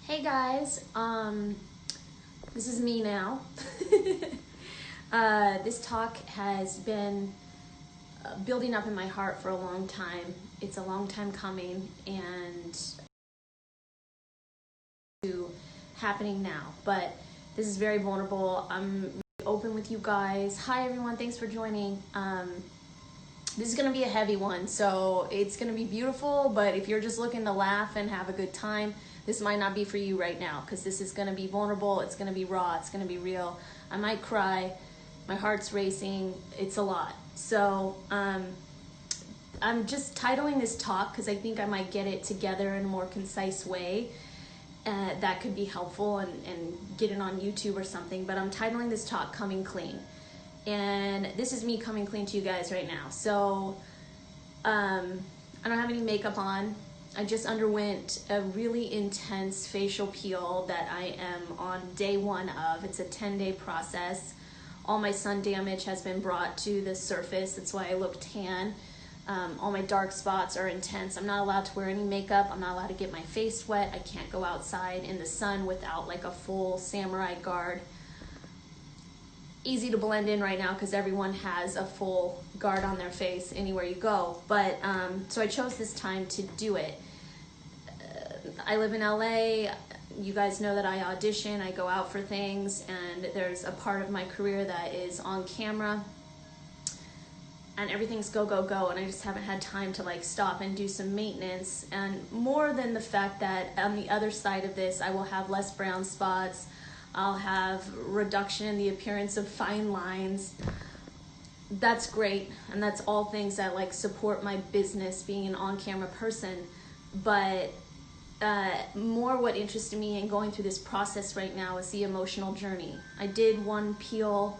Hey guys, this is me now. This talk has been building up in my heart for a long time. It's a long time coming and happening now, but this is very vulnerable. I'm really open with you guys. Hi everyone, thanks for joining. This is gonna be a heavy one, so it's gonna be beautiful, but if you're just looking to laugh and have a good time, this might not be for you right now, because this is gonna be vulnerable, it's gonna be raw, it's gonna be real. I might cry, my heart's racing, it's a lot. So I'm just titling this talk because I think I might get it together in a more concise way that could be helpful and get it on YouTube or something, but I'm titling this talk Coming Clean. And this is me coming clean to you guys right now. So I don't have any makeup on. I just underwent a really intense facial peel that I am on day one of. It's a 10-day process. All my sun damage has been brought to the surface. That's why I look tan. All my dark spots are intense. I'm not allowed to wear any makeup. I'm not allowed to get my face wet. I can't go outside in the sun without like a full samurai guard. Easy to blend in right now because everyone has a full guard on their face anywhere you go. But so I chose this time to do it. I live in LA. You guys know that I audition, I go out for things, and there's a part of my career that is on camera and everything's go, go, go, and I just haven't had time to like stop and do some maintenance. And more than the fact that on the other side of this, I will have less brown spots, I'll have reduction in the appearance of fine lines. That's great, and that's all things that like support my business, being an on-camera person. But more what interested me in going through this process right now is the emotional journey. I did one peel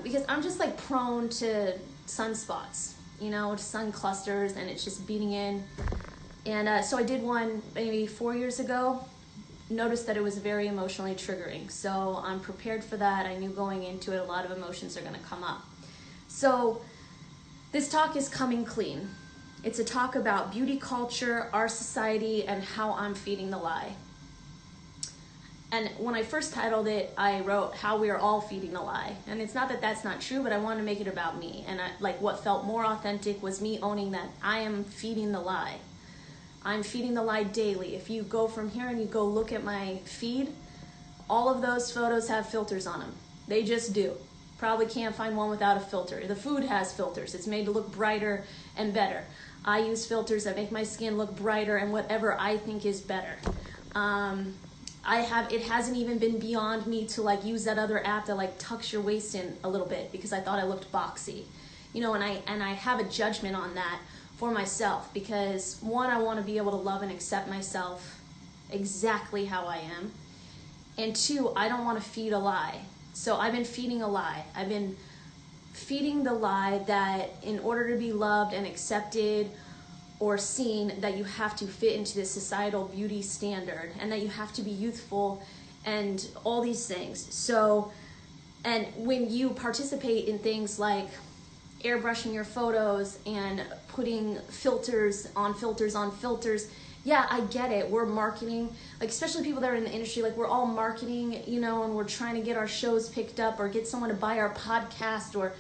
because I'm just like prone to sunspots, you know, sun clusters, and it's just beating in. And so I did one maybe 4 years ago. Noticed that it was very emotionally triggering, so I'm prepared for that. I knew going into it a lot of emotions are going to come up. So this talk is Coming Clean. It's a talk about beauty culture, our society, and how I'm feeding the lie. And when I first titled it, I wrote how we are all feeding the lie. And it's not that that's not true, but I wanted to make it about me. And like what felt more authentic was me owning that I am feeding the lie. I'm feeding the lie daily. If you go from here and you go look at my feed, all of those photos have filters on them. They just do. Probably can't find one without a filter. The food has filters. It's made to look brighter and better. I use filters that make my skin look brighter and whatever I think is better. It hasn't even been beyond me to like use that other app that like tucks your waist in a little bit because I thought I looked boxy. You know, and I have a judgment on that for myself because one, I want to be able to love and accept myself exactly how I am, and two, I don't want to feed a lie. So I've been feeding a lie. I've been feeding the lie that in order to be loved and accepted or seen, that you have to fit into this societal beauty standard and that you have to be youthful and all these things. So, and when you participate in things like airbrushing your photos and putting filters on filters on filters, yeah, I get it. We're marketing, like especially people that are in the industry, like we're all marketing, you know, and we're trying to get our shows picked up or get someone to buy our podcast, or,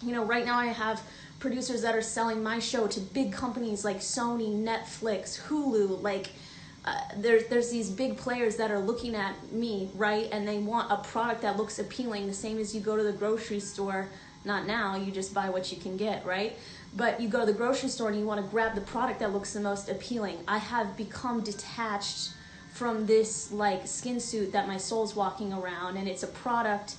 you know, right now I have producers that are selling my show to big companies like Sony, Netflix, Hulu, like there's these big players that are looking at me, right? And they want a product that looks appealing, the same as you go to the grocery store. Not now, you just buy what you can get, right? But you go to the grocery store and you want to grab the product that looks the most appealing. I have become detached from this like skin suit that my soul's walking around, and it's a product,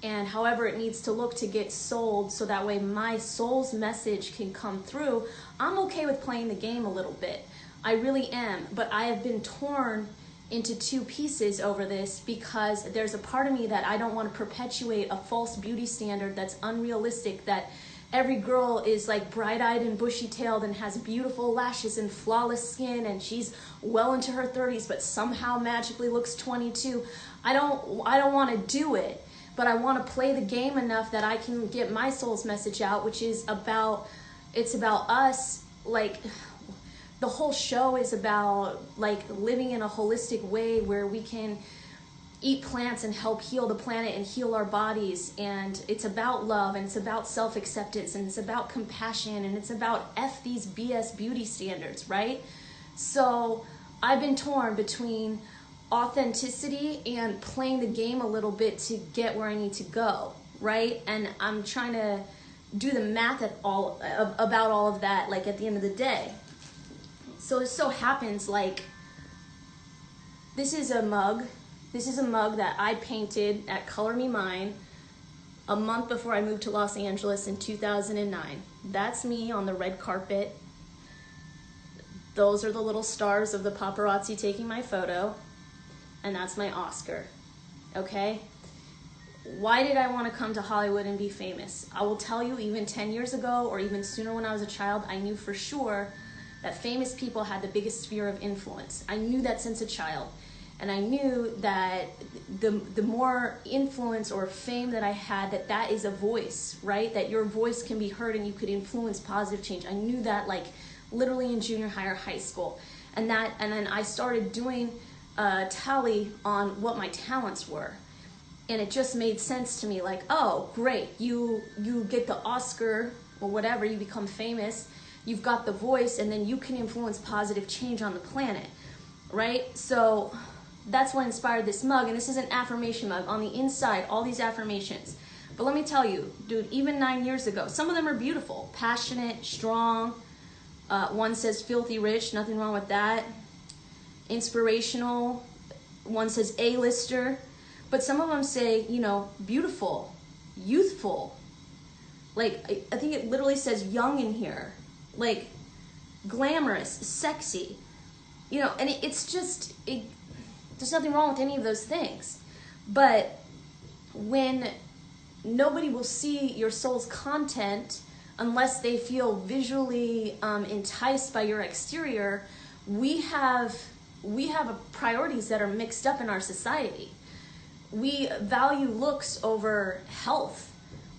and however it needs to look to get sold so that way my soul's message can come through. I'm okay with playing the game a little bit. I really am, but I have been torn into two pieces over this because there's a part of me that I don't want to perpetuate a false beauty standard that's unrealistic, that every girl is like bright-eyed and bushy-tailed and has beautiful lashes and flawless skin and she's well into her 30s but somehow magically looks 22. I don't want to do it, but I want to play the game enough that I can get my soul's message out, which is about, it's about us, like the whole show is about like living in a holistic way where we can eat plants and help heal the planet and heal our bodies. And it's about love, and it's about self-acceptance, and it's about compassion, and it's about F these BS beauty standards, right? So I've been torn between authenticity and playing the game a little bit to get where I need to go, right? And I'm trying to do the math about all of that, like at the end of the day. So it so happens, like, this is a mug that I painted at Color Me Mine a month before I moved to Los Angeles in 2009. That's me on the red carpet. Those are the little stars of the paparazzi taking my photo. And that's my Oscar, okay? Why did I want to come to Hollywood and be famous? I will tell you, even 10 years ago, or even sooner when I was a child, I knew for sure that famous people had the biggest sphere of influence. I knew that since a child. And I knew that the more influence or fame that I had, that is a voice, right? That your voice can be heard and you could influence positive change. I knew that like literally in junior high or high school. And then I started doing a tally on what my talents were. And it just made sense to me, like, oh, great, you get the Oscar or whatever, you become famous, you've got the voice, and then you can influence positive change on the planet, right? So that's what inspired this mug, and this is an affirmation mug. On the inside, all these affirmations. But let me tell you, dude, even 9 years ago, some of them are beautiful, passionate, strong. One says filthy rich, nothing wrong with that. Inspirational. One says A-lister. But some of them say, you know, beautiful, youthful. Like, I think it literally says young in here. Like, glamorous, sexy. You know, and it's just, there's nothing wrong with any of those things. But when nobody will see your soul's content unless they feel visually enticed by your exterior, we have priorities that are mixed up in our society. We value looks over health,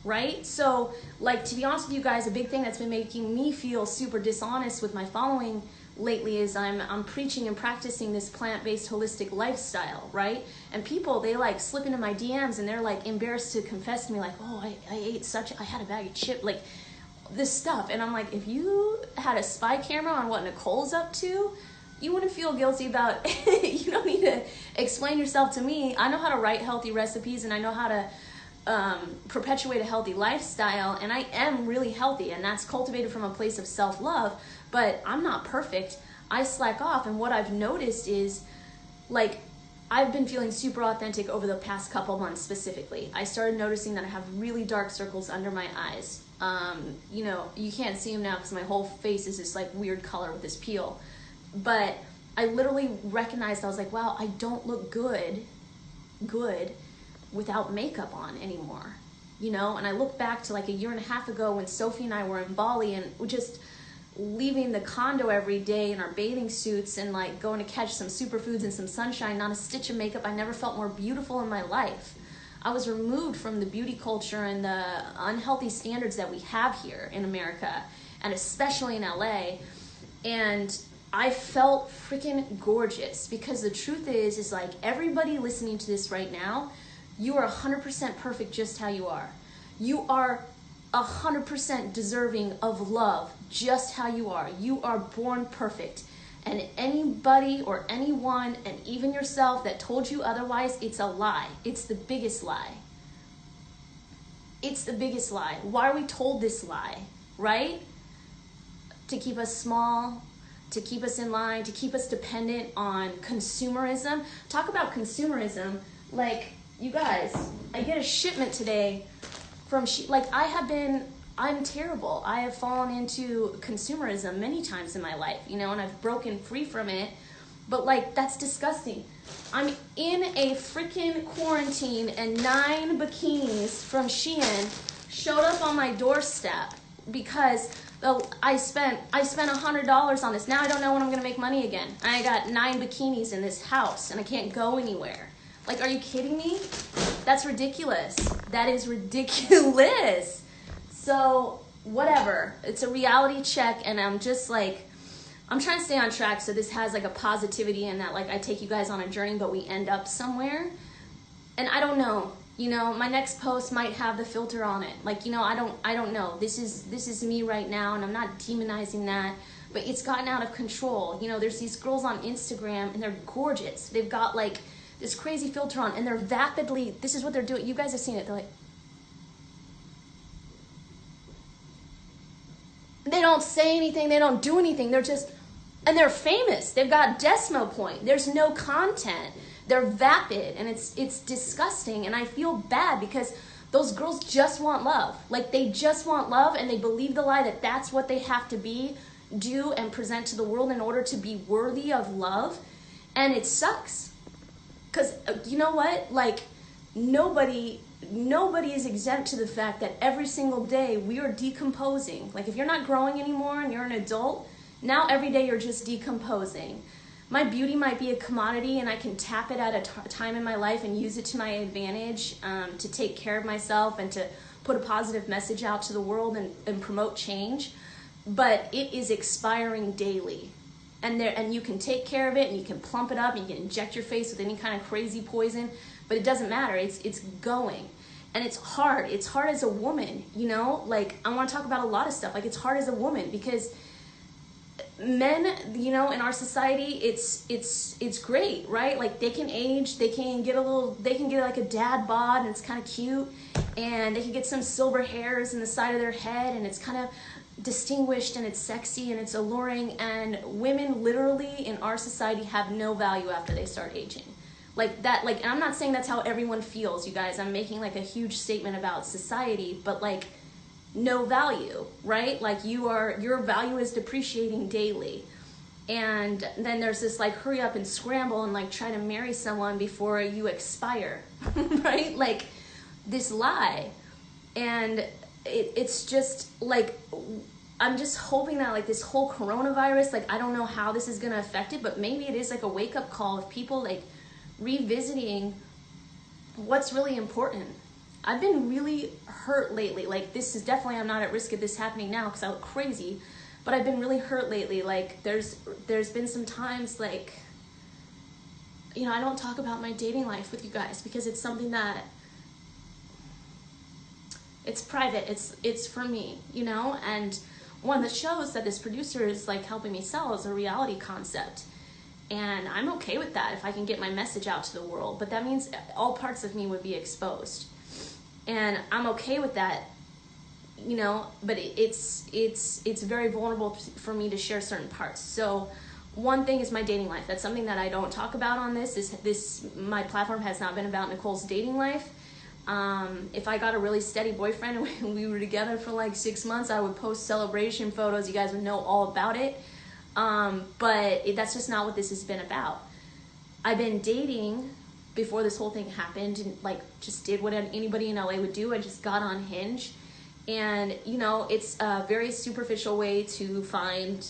right? So, like, to be honest with you guys, a big thing that's been making me feel super dishonest with my following lately is I'm preaching and practicing this plant-based holistic lifestyle, right? And people, they like slip into my DMs and they're like embarrassed to confess to me, like, oh, I had a bag of chips, like this stuff. And I'm like, if you had a spy camera on what Nicole's up to, you wouldn't feel guilty about it. You don't need to explain yourself to me. I know how to write healthy recipes, and I know how to perpetuate a healthy lifestyle, and I am really healthy, and that's cultivated from a place of self-love, but I'm not perfect. I slack off, and what I've noticed is, like, I've been feeling super authentic over the past couple months specifically. I started noticing that I have really dark circles under my eyes. You know, you can't see them now because my whole face is this like weird color with this peel. But I literally recognized, I was like, wow, I don't look good without makeup on anymore, you know? And I look back to like a year and a half ago when Sophie and I were in Bali and just leaving the condo every day in our bathing suits and like going to catch some superfoods and some sunshine, not a stitch of makeup. I never felt more beautiful in my life. I was removed from the beauty culture and the unhealthy standards that we have here in America, and especially in LA. And I felt freaking gorgeous, because the truth is like everybody listening to this right now, you are 100% perfect just how you are. You are 100% deserving of love just how you are. You are born perfect. And anybody or anyone, and even yourself, that told you otherwise, it's a lie. It's the biggest lie. It's the biggest lie. Why are we told this lie, right? To keep us small, to keep us in line, to keep us dependent on consumerism. Talk about consumerism. Like, you guys, I get a shipment today from, I'm terrible. I have fallen into consumerism many times in my life, you know, and I've broken free from it. But like, that's disgusting. I'm in a freaking quarantine and 9 bikinis from Shein showed up on my doorstep because I spent $100 on this. Now I don't know when I'm gonna make money again. I got 9 bikinis in this house and I can't go anywhere. Like, are you kidding me? That's ridiculous. That is ridiculous. So whatever, it's a reality check, and I'm just like, I'm trying to stay on track so this has like a positivity in that, like I take you guys on a journey, but we end up somewhere. And I don't know, you know, my next post might have the filter on it. Like, you know, I don't know. This is me right now, and I'm not demonizing that, but it's gotten out of control. You know, there's these girls on Instagram and they're gorgeous. They've got like this crazy filter on and they're vapidly, this is what they're doing. You guys have seen it. They're like, they don't say anything, they don't do anything. They're just, and they're famous. They've got Desmo point. There's no content. They're vapid, and it's disgusting, and I feel bad because those girls just want love. Like, they just want love, and they believe the lie that that's what they have to be, do, and present to the world in order to be worthy of love, and it sucks. Because, you know what? Like, nobody is exempt to the fact that every single day we are decomposing. Like, if you're not growing anymore and you're an adult, now every day you're just decomposing. My beauty might be a commodity, and I can tap it at a time in my life and use it to my advantage, to take care of myself and to put a positive message out to the world and promote change. But it is expiring daily. And you can take care of it, and you can plump it up, and you can inject your face with any kind of crazy poison, but it doesn't matter. It's going. And it's hard. It's hard as a woman, you know? Like, I want to talk about a lot of stuff. Like, it's hard as a woman because men, you know, in our society, it's great, right? Like, they can age, they can get like a dad bod, and it's kind of cute, and they can get some silver hairs in the side of their head, and it's kind of distinguished, and it's sexy, and it's alluring, and women literally in our society have no value after they start aging. Like that, like, and I'm not saying that's how everyone feels, you guys. I'm making like a huge statement about society, but like, no value, right? Like, your value is depreciating daily. And then there's this like hurry up and scramble and like try to marry someone before you expire, right? Like, this lie. And it's just like, I'm just hoping that like this whole coronavirus, like, I don't know how this is going to affect it, but maybe it is like a wake up call of people like revisiting what's really important. I've been really hurt lately. Like, this is definitely, I'm not at risk of this happening now because I look crazy, but I've been really hurt lately. Like, there's been some times, like, you know, I don't talk about my dating life with you guys because it's something that, it's private. It's for me, you know? And one of the shows that this producer is like helping me sell is a reality concept. And I'm okay with that if I can get my message out to the world, but that means all parts of me would be exposed. And I'm okay with that, you know, but it's very vulnerable for me to share certain parts. So one thing is my dating life. That's something that I don't talk about on this. My platform has not been about Nicole's dating life. If I got a really steady boyfriend and we were together for like 6 months, I would post celebration photos. You guys would know all about it. But that's just not what this has been about. I've been dating before this whole thing happened, and like just did what anybody in LA would do. I just got on Hinge, and you know, it's a very superficial way to find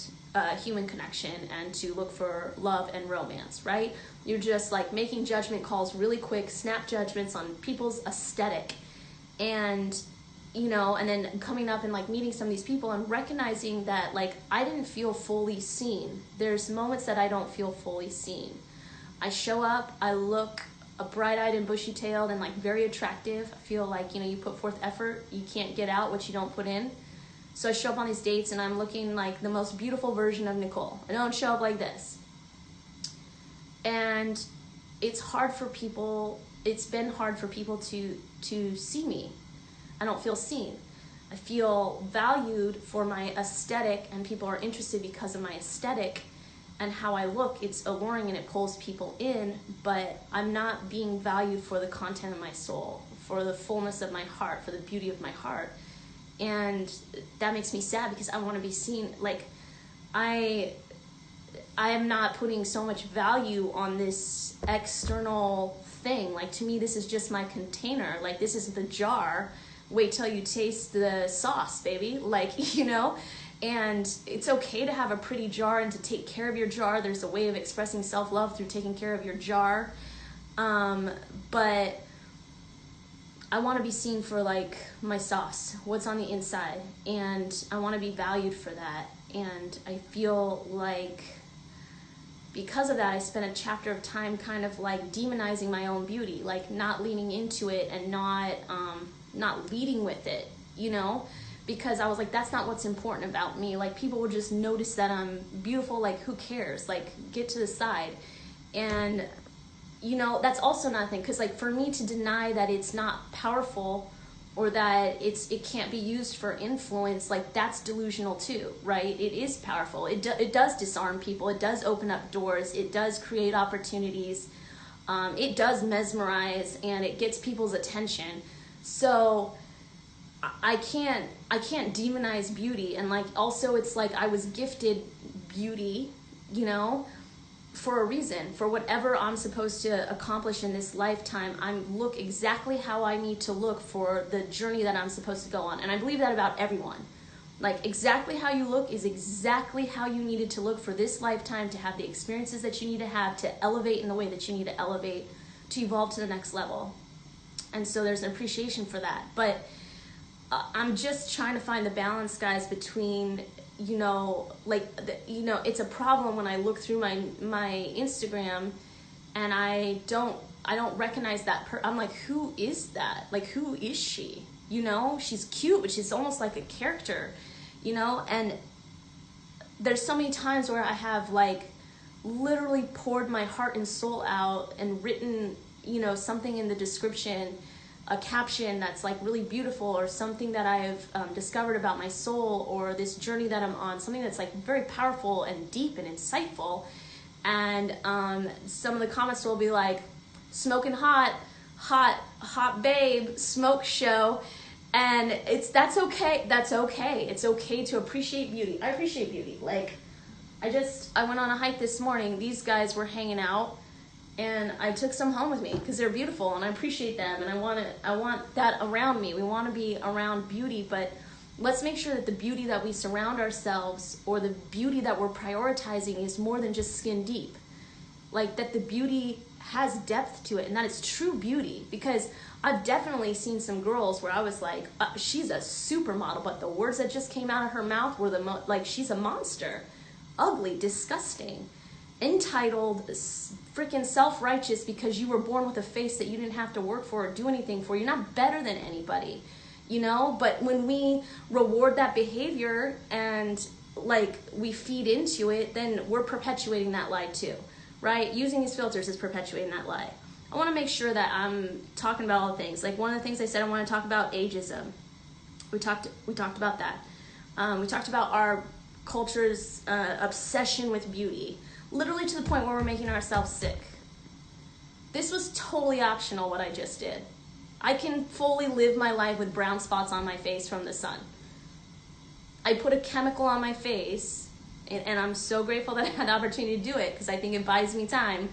human connection and to look for love and romance, right? You're just like making judgment calls really quick, snap judgments on people's aesthetic, and you know, and then coming up and like meeting some of these people and recognizing that like I didn't feel fully seen. There's moments that I don't feel fully seen. I show up, I look bright-eyed and bushy-tailed and like very attractive. I feel like, you know, you put forth effort, you can't get out what you don't put in. So I show up on these dates and I'm looking like the most beautiful version of Nicole. I don't show up like this. And it's hard for people, it's been hard for people to see me. I don't feel seen. I feel valued for my aesthetic, and people are interested because of my aesthetic and how I look. It's alluring and it pulls people in, but I'm not being valued for the content of my soul, for the fullness of my heart, for the beauty of my heart. And that makes me sad because I want to be seen. Like, I am not putting so much value on this external thing. Like, to me, this is just my container. Like, this is the jar. Wait till you taste the sauce, baby. Like, you know? And it's okay to have a pretty jar and to take care of your jar. There's a way of expressing self-love through taking care of your jar. But I want to be seen for like my sauce, what's on the inside. And I want to be valued for that. And I feel like because of that, I spent a chapter of time kind of like demonizing my own beauty, like not leaning into it and not leading with it, you know, because I was like, that's not what's important about me. Like, people will just notice that I'm beautiful. Like, who cares? Like, get to the side. And, you know, that's also not a thing. Because, like, for me to deny that it's not powerful or that it can't be used for influence, like, that's delusional too, right? It is powerful. It does disarm people. It does open up doors. It does create opportunities. It does mesmerize, and it gets people's attention. So I can't demonize beauty. And like, also it's like I was gifted beauty, you know, for a reason. For whatever I'm supposed to accomplish in this lifetime, I look exactly how I need to look for the journey that I'm supposed to go on. And I believe that about everyone. Like, exactly how you look is exactly how you needed to look for this lifetime, to have the experiences that you need to have, to elevate in the way that you need to elevate, to evolve to the next level. And so there's an appreciation for that. But I'm just trying to find the balance, guys, between, you know, like, you know, it's a problem when I look through my Instagram and I don't recognize that. I'm like, who is that? Like, who is she? You know, she's cute, but she's almost like a character, you know? And there's so many times where I have like literally poured my heart and soul out and written, you know, something in the description, a caption that's like really beautiful, or something that I've discovered about my soul, or this journey that I'm on, something that's like very powerful and deep and insightful. And some of the comments will be like, smoking hot babe, smoke show. And that's okay. It's okay to appreciate beauty. I appreciate beauty. Like, I went on a hike this morning. These guys were hanging out, and I took some home with me because they're beautiful and I appreciate them, and I want that around me. We want to be around beauty, but let's make sure that the beauty that we surround ourselves, or the beauty that we're prioritizing, is more than just skin deep. Like, that the beauty has depth to it, and that it's true beauty. Because I've definitely seen some girls where I was like, she's a supermodel, but the words that just came out of her mouth were like, she's a monster, ugly, disgusting, entitled, freaking self-righteous because you were born with a face that you didn't have to work for or do anything for. You're not better than anybody, you know? But when we reward that behavior and like we feed into it, then we're perpetuating that lie too, right? Using these filters is perpetuating that lie. I want to make sure that I'm talking about all the things. Like, one of the things I said, I want to talk about ageism. We talked about that. We talked about our culture's obsession with beauty, literally to the point where we're making ourselves sick. This was totally optional, what I just did. I can fully live my life with brown spots on my face from the sun. I put a chemical on my face, and I'm so grateful that I had the opportunity to do it, because I think it buys me time.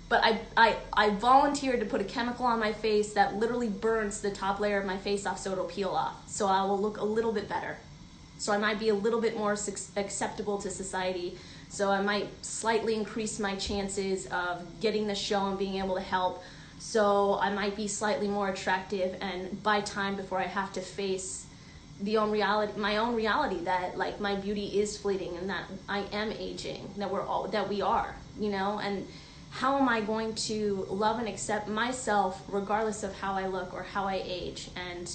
But I volunteered to put a chemical on my face that literally burns the top layer of my face off so it'll peel off. So I will look a little bit better. So I might be a little bit more acceptable to society. So I might slightly increase my chances of getting the show and being able to help. So I might be slightly more attractive and buy time before I have to face my own reality that like my beauty is fleeting and that I am aging, that we are, you know. And how am I going to love and accept myself regardless of how I look or how I age, and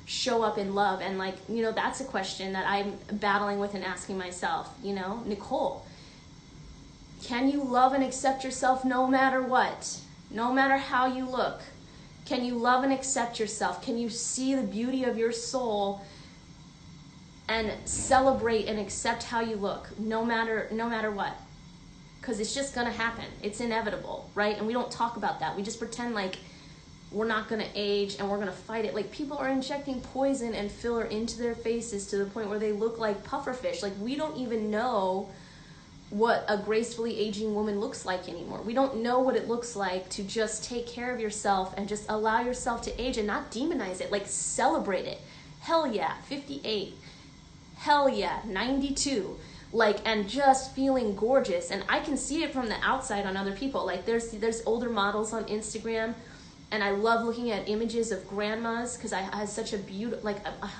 show up in love? And like, you know, that's a question that I'm battling with and asking myself, you know. Nicole, can you love and accept yourself no matter what? No matter how you look? Can you love and accept yourself? Can you see the beauty of your soul and celebrate and accept how you look no matter what? Because it's just going to happen. It's inevitable, right? And we don't talk about that. We just pretend like we're not going to age and we're going to fight it. Like, people are injecting poison and filler into their faces to the point where they look like pufferfish. Like, we don't even know what a gracefully aging woman looks like anymore. We don't know what it looks like to just take care of yourself and just allow yourself to age and not demonize it. Like, celebrate it. Hell yeah, 58. Hell yeah, 92. Like, and just feeling gorgeous. And I can see it from the outside on other people. Like, there's older models on Instagram, and I love looking at images of grandmas, because I had such a beautiful, like,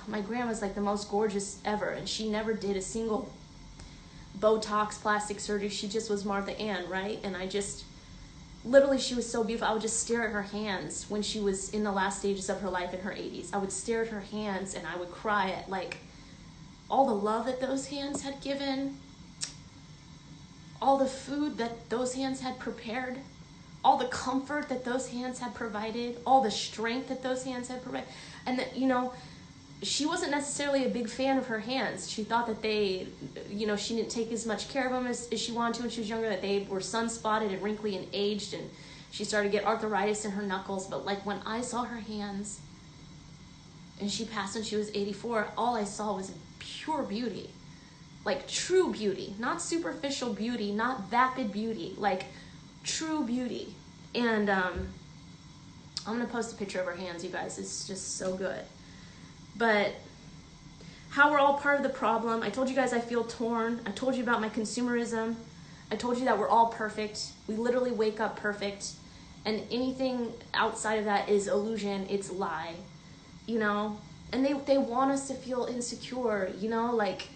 my grandma's like the most gorgeous ever, and she never did a single Botox, plastic surgery. She just was Martha Ann, right? And I just, literally, she was so beautiful. I would just stare at her hands when she was in the last stages of her life in her 80s. I would stare at her hands and I would cry at like all the love that those hands had given, all the food that those hands had prepared, all the comfort that those hands had provided, all the strength that those hands had provided. And that, you know, she wasn't necessarily a big fan of her hands. She thought that they, you know, she didn't take as much care of them as she wanted to when she was younger, that they were sun-spotted and wrinkly and aged, and she started to get arthritis in her knuckles. But like when I saw her hands, and she passed when she was 84, all I saw was pure beauty. Like true beauty, not superficial beauty, not vapid beauty, like true beauty. And I'm gonna post a picture of her hands, you guys. It's just so good. But how we're all part of the problem. I told you guys I feel torn. I told you about my consumerism. I told you that we're all perfect. We literally wake up perfect. And anything outside of that is illusion, it's lie, you know? And they want us to feel insecure, you know? Like,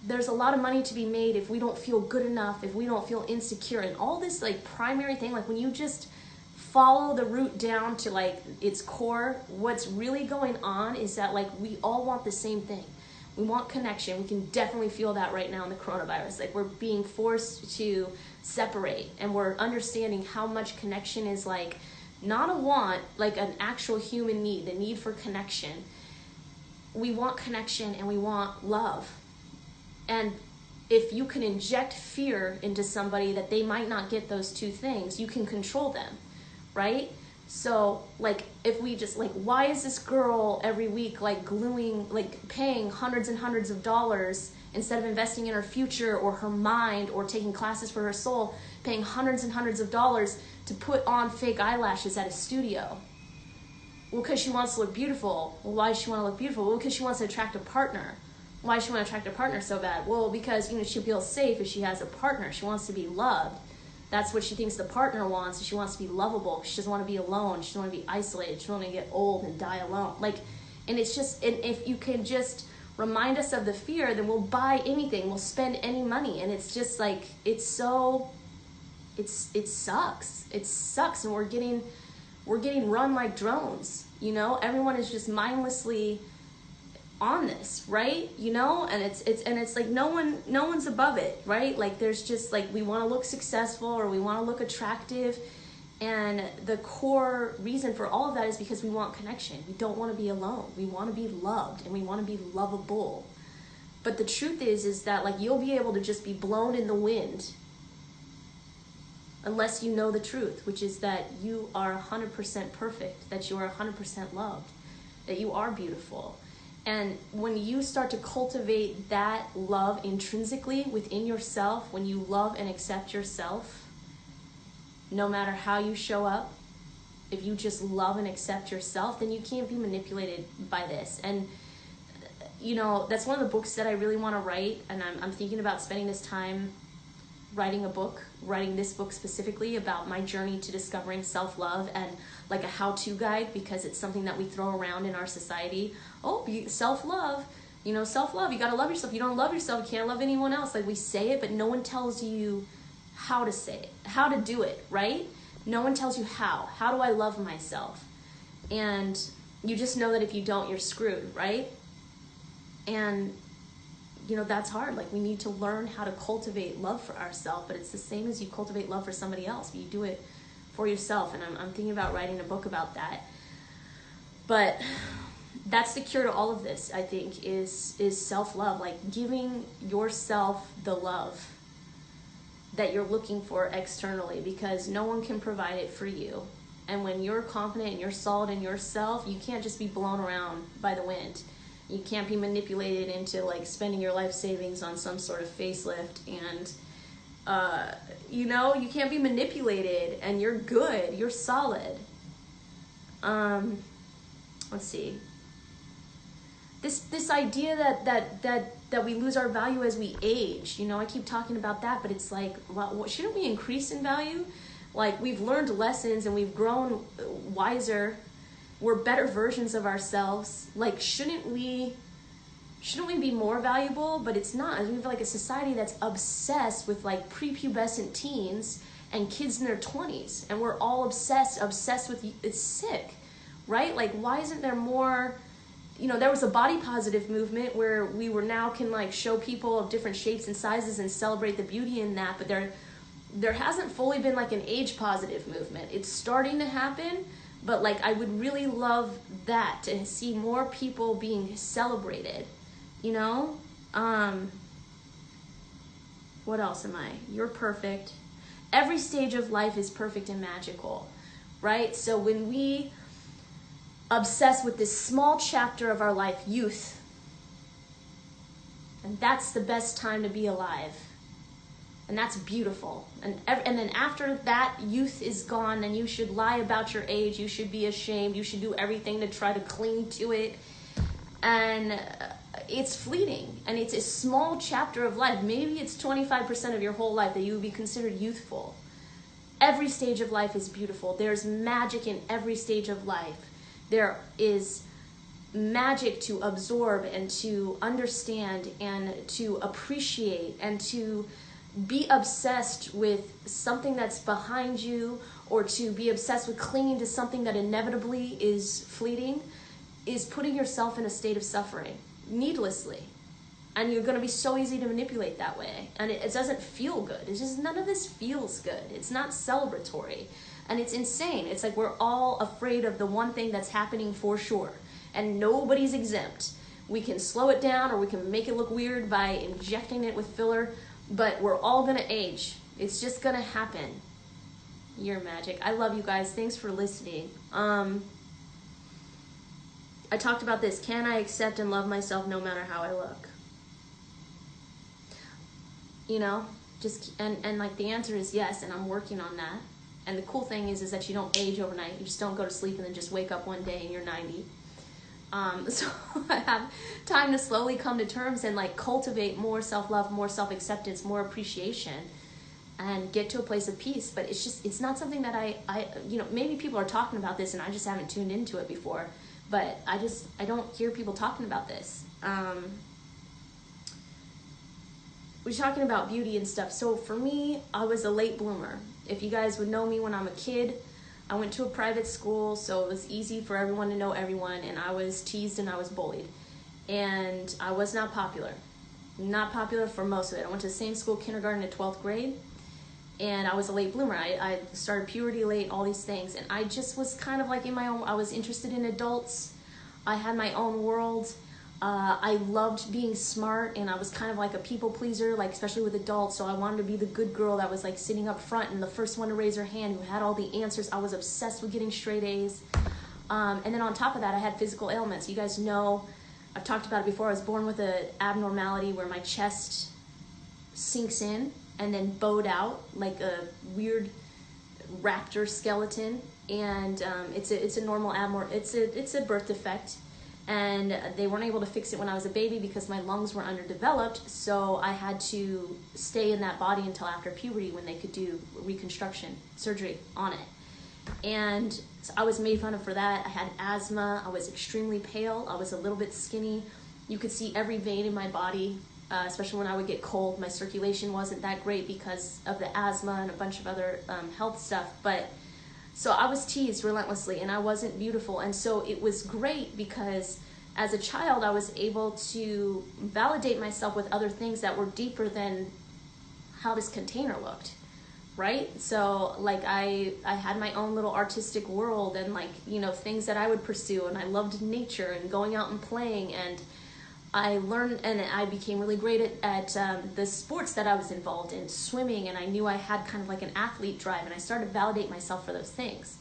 there's a lot of money to be made if we don't feel good enough, if we don't feel insecure. And all this, like, primary thing, like, when you just follow the root down to like its core, what's really going on is that like we all want the same thing. We want connection. We can definitely feel that right now in the coronavirus. Like we're being forced to separate, and we're understanding how much connection is like not a want, like an actual human need, the need for connection. We want connection and we want love. And if you can inject fear into somebody that they might not get those two things, you can control them. Right? So like if we just like, why is this girl every week like paying hundreds and hundreds of dollars instead of investing in her future or her mind or taking classes for her soul, paying hundreds and hundreds of dollars to put on fake eyelashes at a studio? Well, because she wants to look beautiful. Well, why does she want to look beautiful? Well, because she wants to attract a partner. Why does she want to attract a partner so bad? Well, because, you know, she feels safe if she has a partner. She wants to be loved. That's what she thinks the partner wants. She wants to be lovable. She doesn't want to be alone. She doesn't want to be isolated. She doesn't want to get old and die alone. Like, and it's just, and if you can just remind us of the fear, then we'll buy anything. We'll spend any money. And it's just like, it sucks. It sucks. And we're getting run like drones. You know, everyone is just mindlessly on this, right? You know, and it's like no one's above it, right? Like there's just like, we want to look successful or we want to look attractive, and the core reason for all of that is because we want connection. We don't want to be alone. We want to be loved and we want to be lovable. But the truth is that like you'll be able to just be blown in the wind unless you know the truth, which is that you are 100% perfect, that you are 100% loved, that you are beautiful. And when you start to cultivate that love intrinsically within yourself, when you love and accept yourself, no matter how you show up, if you just love and accept yourself, then you can't be manipulated by this. And, you know, that's one of the books that I really want to write. And I'm thinking about spending this time writing this book specifically about my journey to discovering self-love, and like a how-to guide, because it's something that we throw around in our society. Oh, self-love, you know, self-love, you gotta love yourself. You don't love yourself, you can't love anyone else. Like we say it, but no one tells you how to say it, how to do it, right? No one tells you how do I love myself? And you just know that if you don't, you're screwed, right? And you know, that's hard. Like we need to learn how to cultivate love for ourselves, but it's the same as you cultivate love for somebody else. You do it for yourself. And I'm thinking about writing a book about that. But that's the cure to all of this, I think, is self-love, like giving yourself the love that you're looking for externally, because no one can provide it for you. And when you're confident and you're solid in yourself, you can't just be blown around by the wind. You can't be manipulated into like spending your life savings on some sort of facelift, and you know, you can't be manipulated, and you're good, you're solid. Let's see. This idea that we lose our value as we age, you know, I keep talking about that, but it's like, well, shouldn't we increase in value? Like we've learned lessons and we've grown wiser. We're better versions of ourselves. Like, shouldn't we shouldn't we be more valuable? But it's not. We have like a society that's obsessed with like prepubescent teens and kids in their 20s, and we're all obsessed with, it's sick, right? Like, why isn't there more, there was a body positive movement where we now can like show people of different shapes and sizes and celebrate the beauty in that, but there hasn't fully been like an age positive movement. It's starting to happen, but like I would really love that, to see more people being celebrated, what else am I? You're perfect. Every stage of life is perfect and magical, right? So when we obsess with this small chapter of our life, youth, and that's the best time to be alive, and that's beautiful. And then after that youth is gone, then you should lie about your age, you should be ashamed, you should do everything to try to cling to it, and it's fleeting, and it's a small chapter of life. Maybe it's 25% of your whole life that you would be considered youthful. Every stage of life is beautiful. There's magic in every stage of life. There is magic to absorb and to understand and to appreciate and to be obsessed with something that's behind you, or to be obsessed with clinging to something that inevitably is fleeting, is putting yourself in a state of suffering needlessly. And you're going to be so easy to manipulate that way. And it doesn't feel good. It's just, none of this feels good. It's not celebratory. And it's insane. It's like we're all afraid of the one thing that's happening for sure. And nobody's exempt. We can slow it down, or we can make it look weird by injecting it with filler. But we're all going to age. It's just going to happen. You're magic. I love you guys. Thanks for listening. I talked about this. Can I accept and love myself no matter how I look? And like the answer is yes, and I'm working on that. And the cool thing is that you don't age overnight. You just don't go to sleep and then just wake up one day and you're 90. So I have time to slowly come to terms and like cultivate more self-love, more self-acceptance, more appreciation, and get to a place of peace. But it's not something that I maybe people are talking about this and I just haven't tuned into it before. But I don't hear people talking about this. We're talking about beauty and stuff. So for me, I was a late bloomer. If you guys would know me when I'm a kid, I went to a private school, so it was easy for everyone to know everyone, and I was teased and I was bullied. And I was not popular. Not popular for most of it. I went to the same school, kindergarten to 12th grade, and I was a late bloomer. I started puberty late, all these things, and I just was kind of like in my own, I was interested in adults. I had my own world. I loved being smart, and I was kind of like a people pleaser, like especially with adults. So I wanted to be the good girl that was like sitting up front and the first one to raise her hand, who had all the answers. I was obsessed with getting straight A's. And then on top of that, I had physical ailments. You guys know, I've talked about it before. I was born with an abnormality where my chest sinks in and then bowed out like a weird raptor skeleton. And it's a normal it's a birth defect. And they weren't able to fix it when I was a baby because my lungs were underdeveloped, so I had to stay in that body until after puberty when they could do reconstruction surgery on it. And so I was made fun of for that. I had asthma. I was extremely pale. I was a little bit skinny. You could see every vein in my body, especially when I would get cold. My circulation wasn't that great because of the asthma and a bunch of other health stuff. But so I was teased relentlessly, and I wasn't beautiful. And so it was great because as a child, I was able to validate myself with other things that were deeper than how this container looked, right? So like I had my own little artistic world and like, things that I would pursue, and I loved nature and going out and playing, and I learned and I became really great at the sports that I was involved in, swimming, and I knew I had kind of like an athlete drive, and I started to validate myself for those things.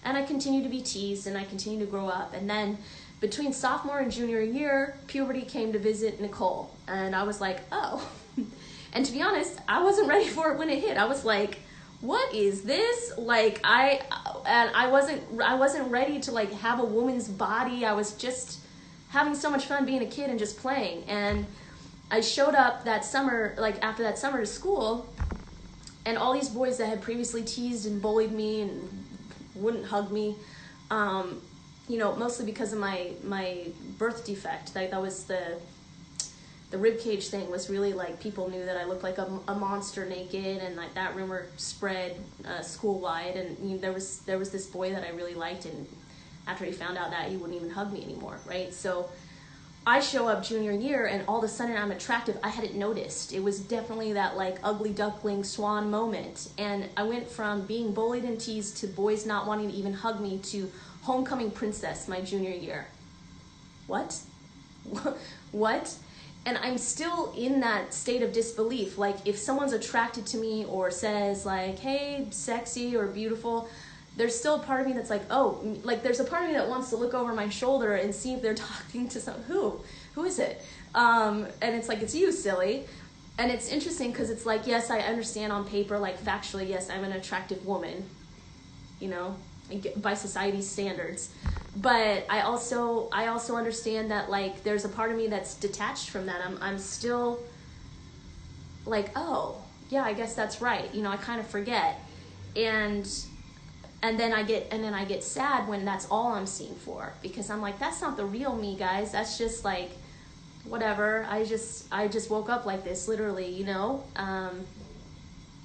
And I continued to be teased, and I continued to grow up. And then between sophomore and junior year, puberty came to visit Nicole, and I was like, oh. And to be honest, I wasn't ready for it when it hit. I was like, what is this? Like I wasn't ready to like have a woman's body. I was just having so much fun being a kid and just playing. And I showed up that summer, like after that summer to school, and all these boys that had previously teased and bullied me and wouldn't hug me, mostly because of my birth defect. That was the ribcage thing was really like, people knew that I looked like a monster naked, and like that rumor spread school-wide, and you know, there was this boy that I really liked, and after he found out that, he wouldn't even hug me anymore, right? So I show up junior year, and all of a sudden I'm attractive. I hadn't noticed. It was definitely that like ugly duckling swan moment, and I went from being bullied and teased to boys not wanting to even hug me to homecoming princess my junior year. What? What? And I'm still in that state of disbelief. Like, if someone's attracted to me or says like, hey, sexy or beautiful, there's still a part of me that's like, oh, like there's a part of me that wants to look over my shoulder and see if they're talking to who is it? And it's like, it's you, silly. And it's interesting because it's like, yes, I understand on paper, like factually, yes, I'm an attractive woman, you know, by society's standards. But I also understand that like there's a part of me that's detached from that. I'm still like, oh yeah, I guess that's right. You know, I kind of forget, and then I get sad when that's all I'm seen for, because I'm like, that's not the real me, guys. That's just like whatever. I just woke up like this, literally, you know.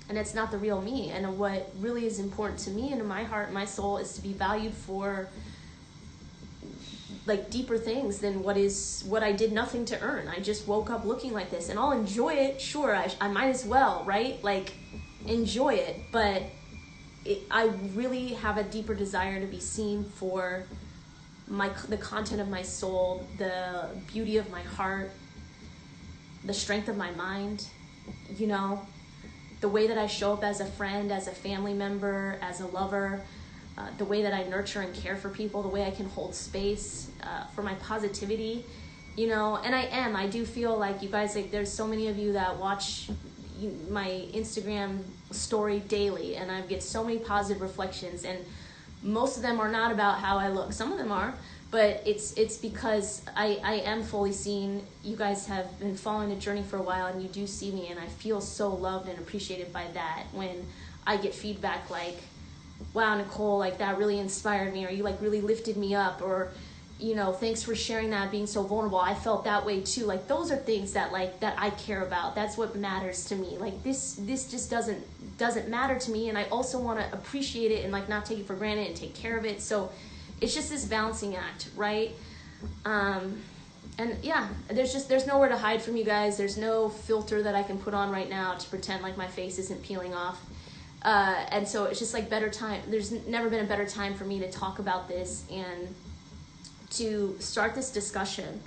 And it's not the real me. And what really is important to me and in my heart, my soul, is to be valued for like deeper things than what I did nothing to earn. I just woke up looking like this, and I'll enjoy it. Sure, I might as well, right? Like, enjoy it. But I really have a deeper desire to be seen for the content of my soul, the beauty of my heart, the strength of my mind, you know, the way that I show up as a friend, as a family member, as a lover, the way that I nurture and care for people, the way I can hold space for my positivity, you know. And I do feel like you guys, like, there's so many of you that watch my Instagram story daily, and I get so many positive reflections, and most of them are not about how I look. Some of them are, but it's because I am fully seen. You guys have been following the journey for a while, and you do see me, and I feel so loved and appreciated by that. When I get feedback like, wow, Nicole, like that really inspired me, or you like really lifted me up, or, you know, thanks for sharing that, being so vulnerable. I felt that way too. Like, those are things that I care about. That's what matters to me. Like, this just doesn't matter to me, and I also want to appreciate it and like not take it for granted and take care of it. So it's just this balancing act, right? And yeah, there's nowhere to hide from you guys. There's no filter that I can put on right now to pretend like my face isn't peeling off. And so it's just like better time. There's never been a better time for me to talk about this and to start this discussion.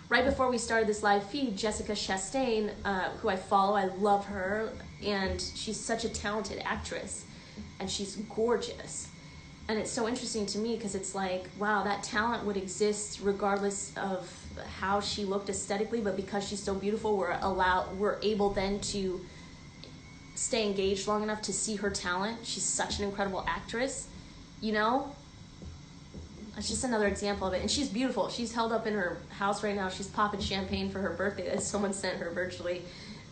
Right before we started this live feed, Jessica Chastain, who I follow, I love her, and she's such a talented actress, and she's gorgeous. And it's so interesting to me because it's like, wow, that talent would exist regardless of how she looked aesthetically, but because she's so beautiful, we're able then to stay engaged long enough to see her talent. She's such an incredible actress, you know? It's just another example of it. And she's beautiful. She's held up in her house right now. She's popping champagne for her birthday that someone sent her virtually.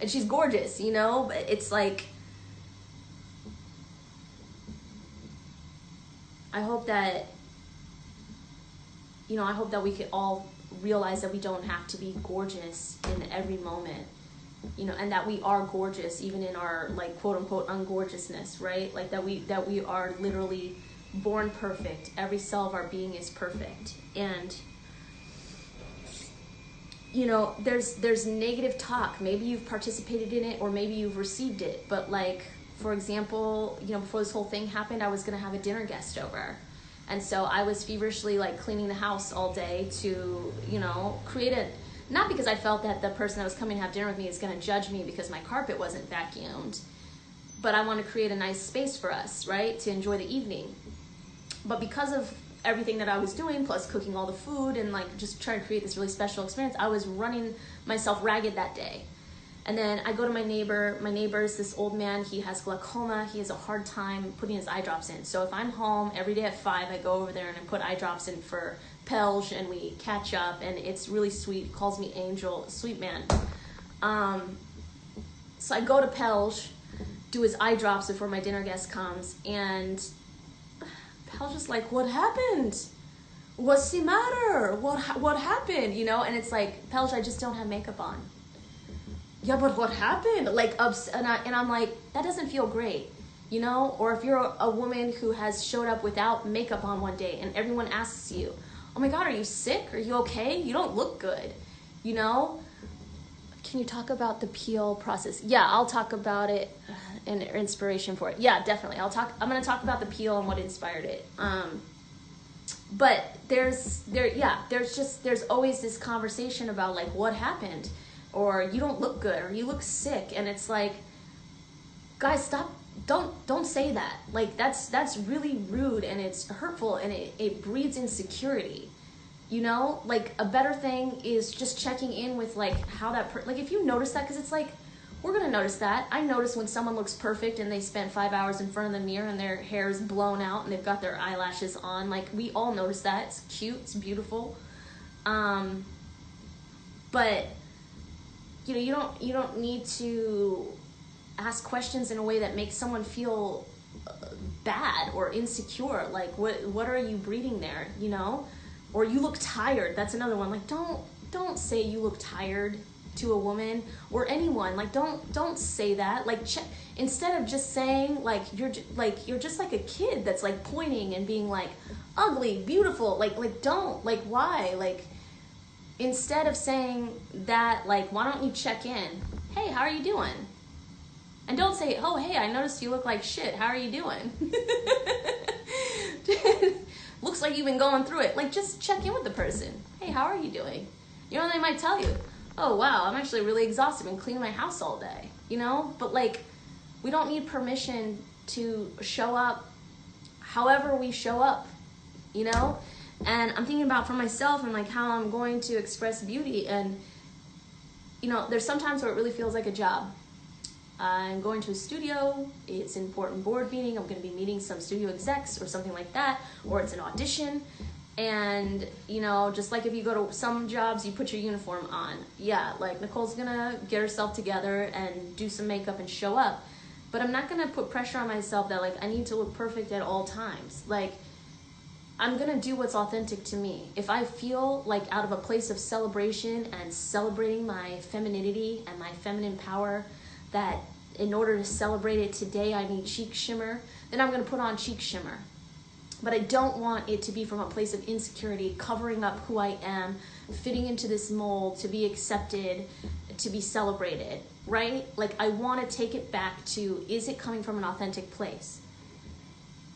And she's gorgeous, you know? But it's like, I hope that we could all realize that we don't have to be gorgeous in every moment, you know, and that we are gorgeous even in our, like, quote unquote ungorgeousness, right? Like, that we are literally born perfect. Every cell of our being is perfect. And, you know, there's negative talk. Maybe you've participated in it, or maybe you've received it. But, like, for example, you know, before this whole thing happened, I was going to have a dinner guest over. And so I was feverishly, like, cleaning the house all day to, you know, not because I felt that the person that was coming to have dinner with me is going to judge me because my carpet wasn't vacuumed, but I want to create a nice space for us, right, to enjoy the evening. But because of everything that I was doing, plus cooking all the food and, like, just trying to create this really special experience, I was running myself ragged that day. And then I go to my neighbor. My neighbor is this old man. He has glaucoma. He has a hard time putting his eye drops in. So if I'm home every day at 5, I go over there and I put eye drops in for Pelge, and we catch up, and it's really sweet. He calls me Angel, sweet man. So I go to Pelge, do his eye drops before my dinner guest comes, and Pelge is like, what happened? what's the matter? What happened? You know, and it's like, Pelch, I just don't have makeup on. Yeah, but what happened? Like, and I'm like, that doesn't feel great, you know? Or if you're a woman who has showed up without makeup on one day and everyone asks you, oh my God, are you sick? Are you okay? You don't look good, you know? Can you talk about the peel process? Yeah, I'll talk about it and inspiration for it. Yeah, definitely. I'm going to talk about the peel and what inspired it. But there's always this conversation about like what happened, or you don't look good, or you look sick, and it's like, guys, stop, don't say that. Like that's really rude, and it's hurtful, and it breeds insecurity. You know, like a better thing is just checking in with like how like if you notice that, because it's like, we're gonna notice that. I notice when someone looks perfect and they spent 5 hours in front of the mirror and their hair is blown out and they've got their eyelashes on. Like, we all notice that. It's cute, it's beautiful. But you know, you don't need to ask questions in a way that makes someone feel bad or insecure. Like, what are you breeding there, you know? Or you look tired. That's another one. Like, don't say you look tired to a woman or anyone. Like, don't say that. Like, instead of just saying like you're just like a kid that's like pointing and being like ugly, beautiful. Like don't, like, why? Like, instead of saying that, like, why don't you check in? Hey, how are you doing? And don't say, oh, hey, I noticed you look like shit. How are you doing? Looks like you've been going through it. Like, just check in with the person. Hey, how are you doing? You know, they might tell you, oh, wow, I'm actually really exhausted. I've been cleaning my house all day. You know? But, like, we don't need permission to show up however we show up. You know? And I'm thinking about for myself and, like, how I'm going to express beauty. And, you know, there's sometimes where it really feels like a job. I'm going to a studio, it's an important board meeting, I'm going to be meeting some studio execs or something like that, or it's an audition. And, you know, just like if you go to some jobs, you put your uniform on. Yeah, like, Nicole's going to get herself together and do some makeup and show up. But I'm not going to put pressure on myself that, like, I need to look perfect at all times. Like, I'm going to do what's authentic to me. If I feel like out of a place of celebration and celebrating my femininity and my feminine power, that in order to celebrate it today, I need cheek shimmer, then I'm going to put on cheek shimmer. But I don't want it to be from a place of insecurity, covering up who I am, fitting into this mold, to be accepted, to be celebrated, right? Like, I want to take it back to, is it coming from an authentic place?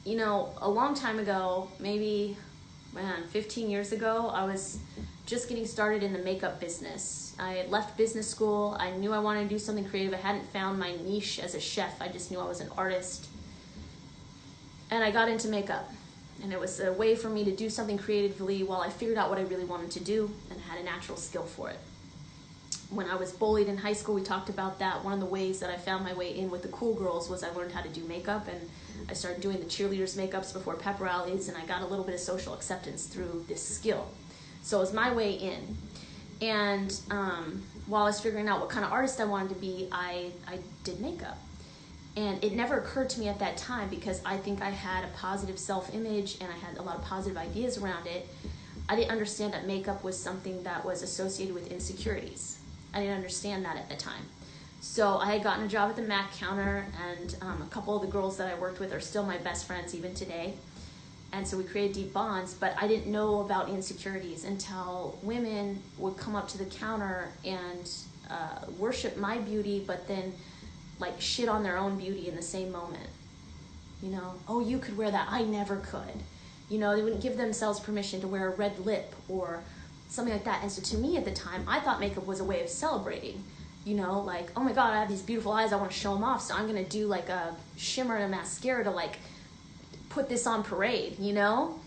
You know, a long time ago, maybe, 15 years ago, I was just getting started in the makeup business. I had left business school. I knew I wanted to do something creative. I hadn't found my niche as a chef. I just knew I was an artist. And I got into makeup. And it was a way for me to do something creatively while I figured out what I really wanted to do and had a natural skill for it. When I was bullied in high school, we talked about that. One of the ways that I found my way in with the cool girls was I learned how to do makeup, and I started doing the cheerleaders' makeups before pep rallies, and I got a little bit of social acceptance through this skill. So it was my way in. And while I was figuring out what kind of artist I wanted to be, I did makeup. And it never occurred to me at that time, because I think I had a positive self-image and I had a lot of positive ideas around it. I didn't understand that makeup was something that was associated with insecurities. I didn't understand that at the time. So I had gotten a job at the MAC counter, and a couple of the girls that I worked with are still my best friends even today. And so we created deep bonds, but I didn't know about insecurities until women would come up to the counter and worship my beauty, but then like shit on their own beauty in the same moment. You know, oh, you could wear that, I never could. You know, they wouldn't give themselves permission to wear a red lip or something like that. And so to me at the time, I thought makeup was a way of celebrating. You know, like, oh my God, I have these beautiful eyes, I want to show them off, so I'm going to do like a shimmer and a mascara to like put this on parade, you know?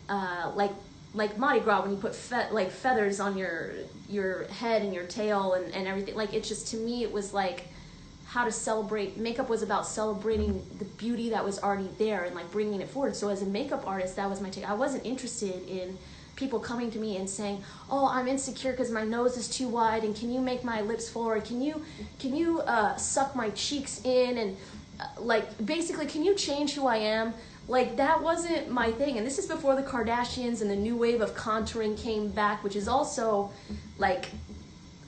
Like Mardi Gras, when you put like feathers on your head and your tail and everything. Like, it's just, to me, it was like how to celebrate. Makeup was about celebrating the beauty that was already there and like bringing it forward. So as a makeup artist, that was my take. I wasn't interested in people coming to me and saying, oh, I'm insecure because my nose is too wide, and can you make my lips full, or can you suck my cheeks in, and like, basically, can you change who I am? Like, that wasn't my thing. And this is before the Kardashians and the new wave of contouring came back, which is also, like,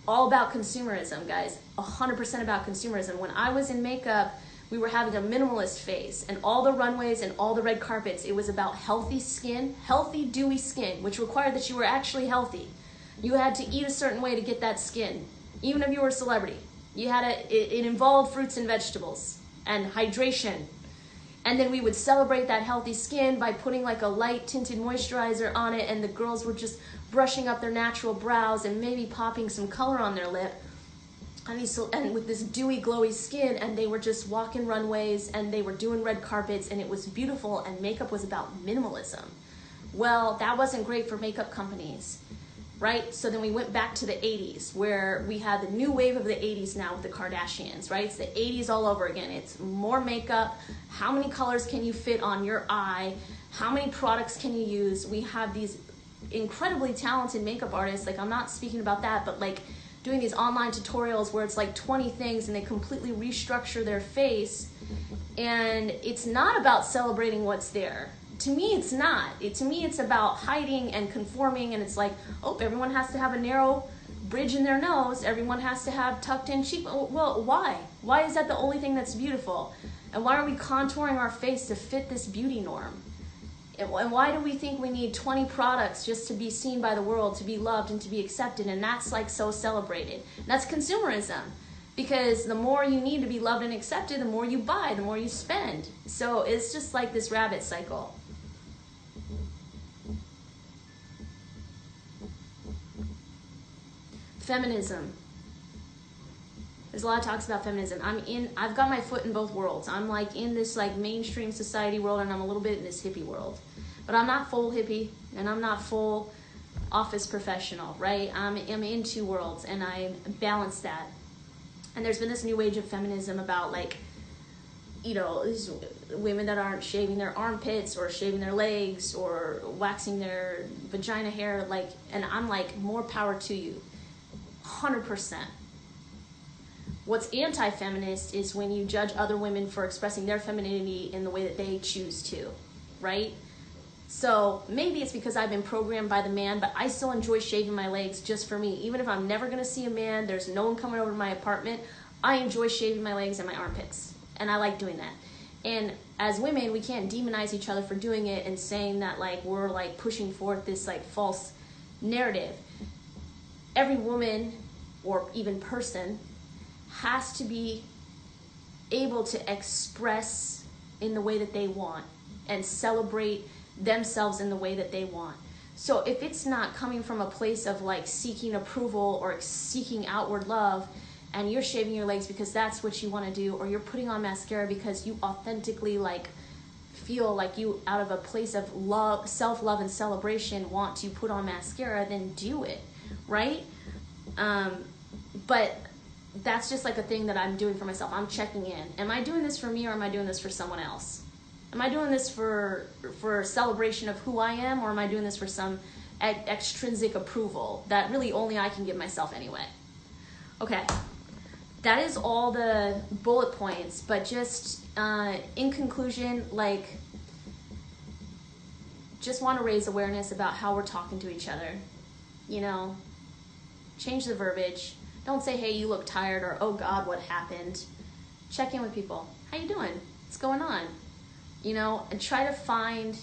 all about consumerism, guys. 100% about consumerism. When I was in makeup, we were having a minimalist phase, and all the runways and all the red carpets, it was about healthy skin, healthy, dewy skin, which required that you were actually healthy. You had to eat a certain way to get that skin, even if you were a celebrity. You had it involved fruits and vegetables and hydration. And then we would celebrate that healthy skin by putting like a light tinted moisturizer on it, and the girls were just brushing up their natural brows and maybe popping some color on their lip. And with this dewy, glowy skin, and they were just walking runways, and they were doing red carpets, and it was beautiful, and makeup was about minimalism. Well, that wasn't great for makeup companies, right? So then we went back to the 80s, where we had the new wave of the 80s now with the Kardashians, right? It's the 80s all over again. It's more makeup. How many colors can you fit on your eye? How many products can you use? We have these incredibly talented makeup artists. Like, I'm not speaking about that, but like doing these online tutorials where it's like 20 things and they completely restructure their face. And it's not about celebrating what's there. To me, it's not. To me, it's about hiding and conforming, and it's like, oh, everyone has to have a narrow bridge in their nose. Everyone has to have tucked in cheek. Well, why? Why is that the only thing that's beautiful? And why are we contouring our face to fit this beauty norm? And why do we think we need 20 products just to be seen by the world, to be loved and to be accepted? And that's like so celebrated. And that's consumerism. Because the more you need to be loved and accepted, the more you buy, the more you spend. So it's just like this rabbit cycle. Feminism. There's a lot of talks about feminism. I've got my foot in both worlds. I'm like in this like mainstream society world, and I'm a little bit in this hippie world. But I'm not full hippie, and I'm not full office professional, right? I'm in two worlds, and I balance that. And there's been this new age of feminism about like, you know, these women that aren't shaving their armpits or shaving their legs or waxing their vagina hair, like, and I'm like, more power to you. 100%. What's anti-feminist is when you judge other women for expressing their femininity in the way that they choose to, right? So maybe it's because I've been programmed by the man, but I still enjoy shaving my legs just for me. Even if I'm never going to see a man, there's no one coming over to my apartment, I enjoy shaving my legs and my armpits. And I like doing that. And as women, we can't demonize each other for doing it and saying that like we're like pushing forth this like false narrative. Every woman or even person has to be able to express in the way that they want and celebrate themselves in the way that they want. So if it's not coming from a place of like seeking approval or seeking outward love, and you're shaving your legs because that's what you want to do, or you're putting on mascara because you authentically like feel like you, out of a place of love, self-love and celebration, want to put on mascara, then do it, right? But that's just like a thing that I'm doing for myself. I'm checking in. Am I doing this for me, or am I doing this for someone else? Am I doing this for celebration of who I am, or am I doing this for some extrinsic approval that really only I can give myself anyway? Okay, that is all the bullet points, but just in conclusion, like, just want to raise awareness about how we're talking to each other. You know, change the verbiage. Don't say, hey, you look tired, or oh God, what happened? Check in with people. How you doing? What's going on? You know, and try to find,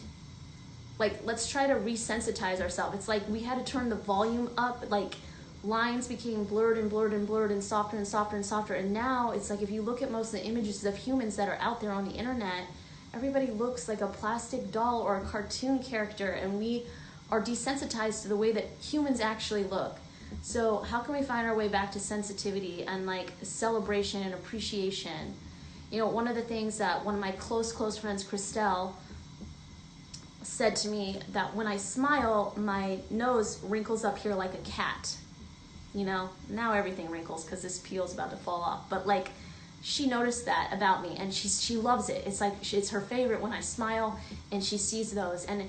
like, let's try to resensitize ourselves. It's like we had to turn the volume up, like lines became blurred and blurred and blurred and softer and softer and softer. And now it's like if you look at most of the images of humans that are out there on the internet, everybody looks like a plastic doll or a cartoon character, and we are desensitized to the way that humans actually look. So how can we find our way back to sensitivity and like celebration and appreciation? You know, one of the things that one of my close friends, Christelle, said to me, that when I smile, my nose wrinkles up here like a cat. You know, now everything wrinkles because this peel's about to fall off. But like, she noticed that about me, and she loves it. It's like, it's her favorite when I smile and she sees those. And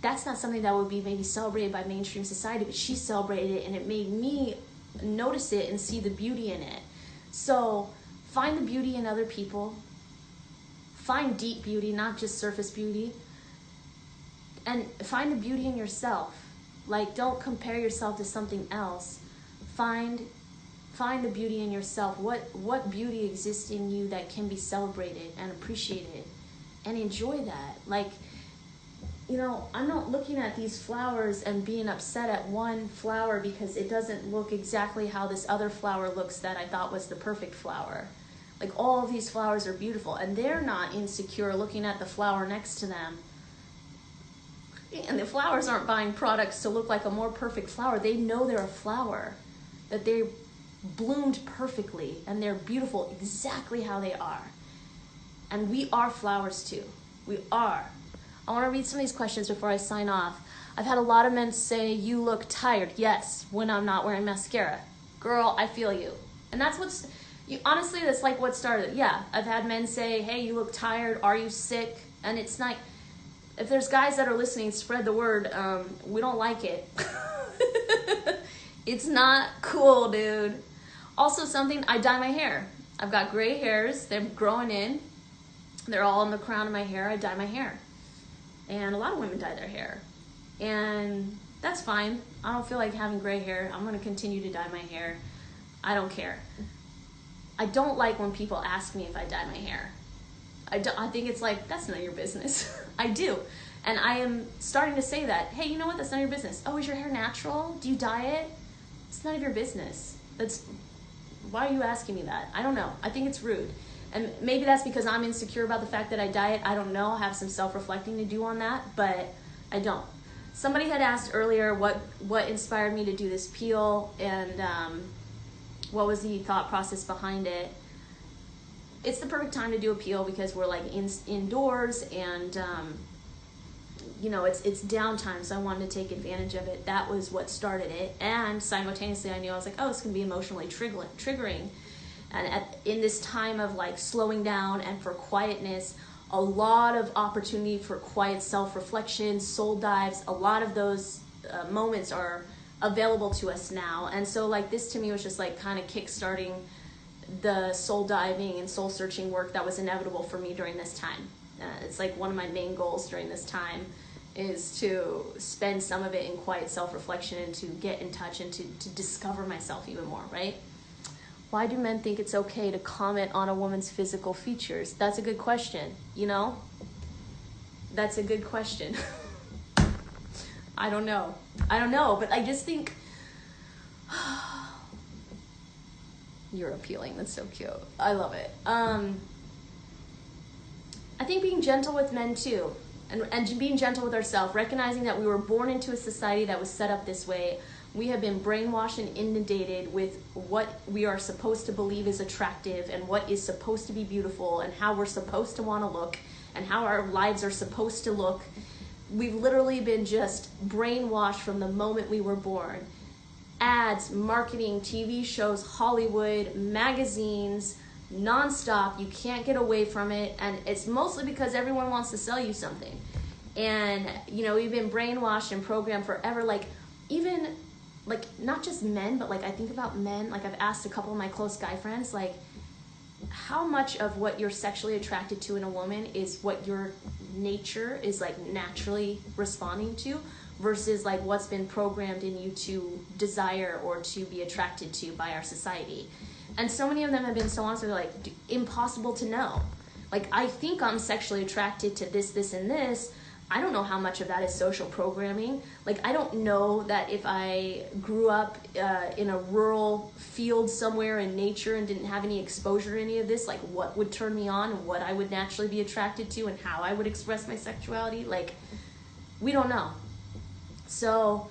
that's not something that would be maybe celebrated by mainstream society, but she celebrated it, and it made me notice it and see the beauty in it. So find the beauty in other people. Find deep beauty, not just surface beauty. And find the beauty in yourself. Like, don't compare yourself to something else. Find the beauty in yourself. What beauty exists in you that can be celebrated and appreciated, and enjoy that. Like, you know, I'm not looking at these flowers and being upset at one flower because it doesn't look exactly how this other flower looks that I thought was the perfect flower. Like, all of these flowers are beautiful, and they're not insecure looking at the flower next to them. And the flowers aren't buying products to look like a more perfect flower. They know they're a flower, that they bloomed perfectly, and they're beautiful exactly how they are. And we are flowers too. We are. I want to read some of these questions before I sign off. I've had a lot of men say, you look tired. Yes, when I'm not wearing mascara. Girl, I feel you. And that's what's, honestly, that's like what started. Yeah, I've had men say, hey, you look tired. Are you sick? And it's not, if there's guys that are listening, spread the word. We don't like it. It's not cool, dude. Also something, I dye my hair. I've got gray hairs. They're growing in. They're all in the crown of my hair. I dye my hair. And a lot of women dye their hair. And that's fine. I don't feel like having gray hair. I'm going to continue to dye my hair. I don't care. I don't like when people ask me if I dye my hair. I think it's like, that's none of your business. I do. And I am starting to say that. Hey, you know what? That's none of your business. Oh, is your hair natural? Do you dye it? It's none of your business. Why are you asking me that? I don't know. I think it's rude. And maybe that's because I'm insecure about the fact that I dye it. I don't know. I have some self-reflecting to do on that, but I don't. Somebody had asked earlier what inspired me to do this peel, and what was the thought process behind it. It's the perfect time to do a peel because we're like indoors, and you know, it's downtime, so I wanted to take advantage of it. That was what started it. And simultaneously I knew, I was like, oh, this can be emotionally triggering. And in this time of like slowing down and for quietness, a lot of opportunity for quiet self-reflection, soul dives, a lot of those moments are available to us now. And so like this to me was just like kind of kickstarting the soul diving and soul searching work that was inevitable for me during this time. It's like one of my main goals during this time is to spend some of it in quiet self-reflection and to get in touch and to discover myself even more, right? Why do men think it's okay to comment on a woman's physical features? That's a good question, you know? That's a good question. I don't know, but I just think you're appealing. That's so cute. I love it. I think being gentle with men too, and being gentle with ourselves, recognizing that we were born into a society that was set up this way. We have been brainwashed and inundated with what we are supposed to believe is attractive and what is supposed to be beautiful and how we're supposed to want to look and how our lives are supposed to look. We've literally been just brainwashed from the moment we were born. Ads, marketing, TV shows, Hollywood, magazines, nonstop. You can't get away from it, and it's mostly because everyone wants to sell you something. And you know, we've been brainwashed and programmed forever. Like, even like not just men, but like I think about men. Like, I've asked a couple of my close guy friends, like, how much of what you're sexually attracted to in a woman is what your nature is like naturally responding to versus like what's been programmed in you to desire or to be attracted to by our society. And so many of them have been so honest, they're like, impossible to know. Like, I think I'm sexually attracted to this, this, and this. I don't know how much of that is social programming. Like, I don't know that if I grew up in a rural field somewhere in nature and didn't have any exposure to any of this, like what would turn me on and what I would naturally be attracted to and how I would express my sexuality. Like, we don't know. So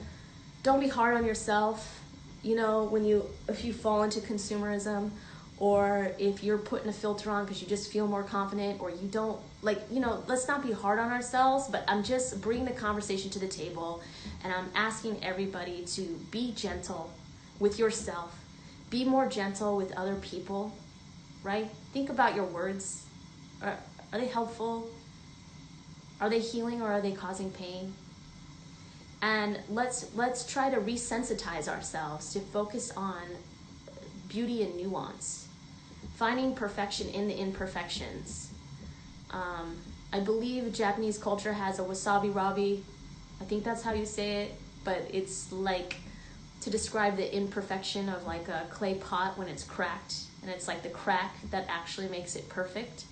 don't be hard on yourself. You know, if you fall into consumerism, or if you're putting a filter on because you just feel more confident, or you don't, like, you know, let's not be hard on ourselves. But I'm just bringing the conversation to the table, and I'm asking everybody to be gentle with yourself, be more gentle with other people, right? Think about your words. Are they helpful? Are they healing, or are they causing pain? And let's try to resensitize ourselves to focus on beauty and nuance, finding perfection in the imperfections. I believe Japanese culture has a wasabi rabi. I think that's how you say it, but it's like to describe the imperfection of like a clay pot when it's cracked, and it's like the crack that actually makes it perfect.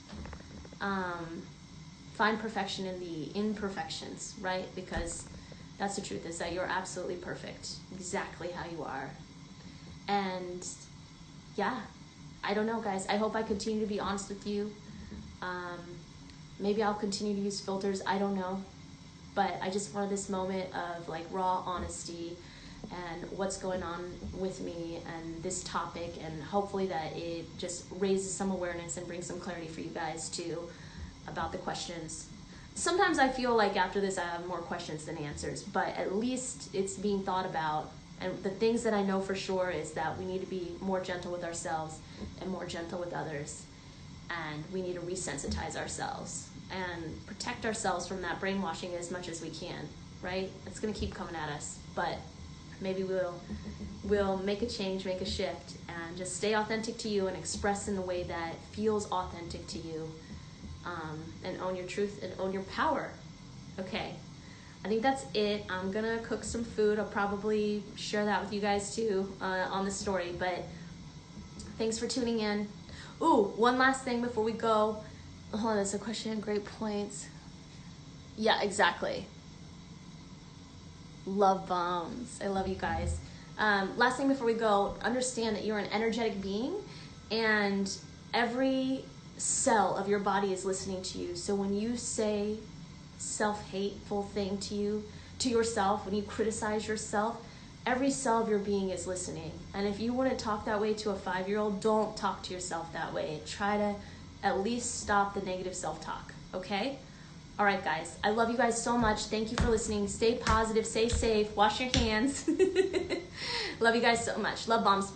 Find perfection in the imperfections, right? Because that's the truth, is that you're absolutely perfect, exactly how you are. And yeah, I don't know, guys. I hope I continue to be honest with you. Maybe I'll continue to use filters, I don't know. But I just wanted this moment of like raw honesty and what's going on with me and this topic, and hopefully that it just raises some awareness and brings some clarity for you guys too about the questions. Sometimes I feel like after this I have more questions than answers, but at least it's being thought about. And the things that I know for sure is that we need to be more gentle with ourselves and more gentle with others. And we need to resensitize ourselves and protect ourselves from that brainwashing as much as we can, right? It's going to keep coming at us, but maybe we'll make a change, make a shift, and just stay authentic to you and express in the way that feels authentic to you, and own your truth and own your power. Okay, I think that's it. I'm gonna cook some food. I'll probably share that with you guys too on the story, but thanks for tuning in. Ooh, one last thing before we go. Hold on, there's a question. Great points. Yeah, exactly. Love bombs. I love you guys. Last thing before we go, understand that you're an energetic being, and every cell of your body is listening to you. So when you say self-hateful thing to yourself, when you criticize yourself, every cell of your being is listening. And if you want to talk that way to a 5-year-old, don't talk to yourself that way. Try to at least stop the negative self-talk, okay? All right, guys. I love you guys so much. Thank you for listening. Stay positive, stay safe, wash your hands. Love you guys so much. Love bombs.